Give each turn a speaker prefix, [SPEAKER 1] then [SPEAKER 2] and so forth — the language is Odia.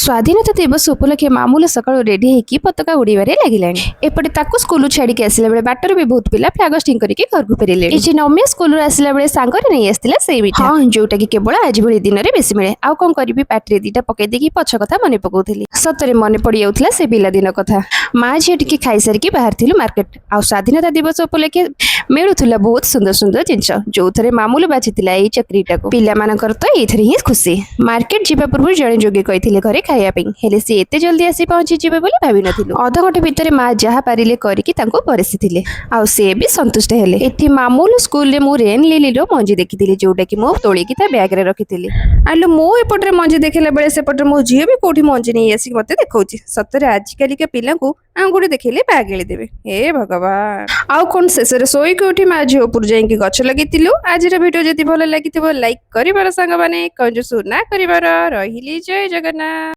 [SPEAKER 1] ସ୍ୱାଧୀନତା ଦିବସ ଉପଲକ୍ଷେ ମାମୁଲ ସକାଳୁ ରେଡି ହେଇକି ପତାକା ଉଡିବାରେ ଲାଗିଲାଣି। ଏପଟେ ତାକୁ ସ୍କୁଲ ଛାଡିକି ଆସିଲା ବେଳେ ବାଟରେ ବି ବହୁତ ପିଲା ଫ୍ଲାଗ ହୋଷ୍ଟିଂ କରିକି ଘରକୁ ଫେରିଲେଣି। କିଛି ନମିଆ ସ୍କୁଲରୁ ଆସିଲା ବେଳେ ସାଙ୍ଗରେ ନେଇ ଆସିଥିଲା ସେଇ ମିଠା, ଯୋଉଟା କି କେବଳ ଆଜି ଭଳି ଦିନରେ ବେଶୀ ମିଳେ। ଆଉ କଣ କରିବି, ପାଟିରେ ଦିଟା ପକେଇ ଦେଇକି ପଛ କଥା ମନେ ପକଉଥିଲି। ସତରେ ମନେ ପଡି ଯାଉଥିଲା ସେ ପିଲାଦିନ କଥା। ମା ଝିଅ ଟିକେ ଖାଇସାରିକି ବାହାରିଥିଲୁ ମାର୍କେଟ। ଆଉ ସ୍ୱାଧୀନତା ଦିବସ ଉପଲକ୍ଷେ ମିଳୁଥିଲା ବହୁତ ସୁନ୍ଦର ସୁନ୍ଦର ଜିନିଷ, ଯୋଉଥିରେ ମାମୁଲ ବାଜିଥିଲା ଏଇ ଚାକିରିଟାକୁ। ପିଲାମାନଙ୍କର ତ ଏଇଥିରେ ହିଁ ଖୁସି। ମାର୍କେଟ ଯିବା ପୂର୍ବରୁ ଜଣେ ଯୋଗୀ କହିଥିଲେ ଘରେ ଖାଇବା ପାଇଁ, ହେଲେ ସେ ଏତେ ଜଲ୍ଦି ଆସି ପହଞ୍ଚିଯିବେ ବୋଲି ଭାବିନଥିଲୁ। ଅଧଘଣ୍ଟେ ଭିତରେ ମା ଯାହା ପାରିଲେ କରିକି ତାଙ୍କୁ ପରିସିଥିଲେ, ଆଉ ସେ ବି ସନ୍ତୁଷ୍ଟ ହେଲେ। ଏଠି ମାମୁଲ ସ୍କୁଲରେ ମୁଁ ରେନ୍ ଲିଲିର ମଞ୍ଜି ଦେଖିଥିଲି, ଯୋଉଟା କି ମୁଁ ତୋଳିକି ତା ବ୍ୟାଗରେ ରଖିଥିଲି। ଆଲୋ, ମୁଁ ଏପଟରେ ମଞ୍ଜି ଦେଖିଲା ବେଳେ ସେପଟରେ ମୋ ଝିଅ ବି କୋଉଠି ମଞ୍ଜି ନେଇ ଆସିକି ମତେ ଦେଖଉଛି। ସତରେ ଆଜିକାଲିକା ପିଲାଙ୍କୁ ଆଙ୍ଗୁଠି ଦେଖେଇଲେ ବ୍ୟାଗ ଗିଳିଦେବେ। ହେ ଭଗବାନ। ଆଉ କଣ, ଶେଷରେ ଶୋଇକି ଉଠି ମା ଝିଅ ଉପରୁ ଯାଇକି ଗଛ ଲଗେଇଥିଲୁ। ଆଜିର ଭିଡିଓ ଯଦି ଭଲ ଲାଗିଥିବ ଲାଇକ୍ କରିବାର, ସାଙ୍ଗମାନେ କଞ୍ଜୁସ ନା କରିବାର। ରହିଲି, ଜୟ ଜଗନ୍ନାଥ।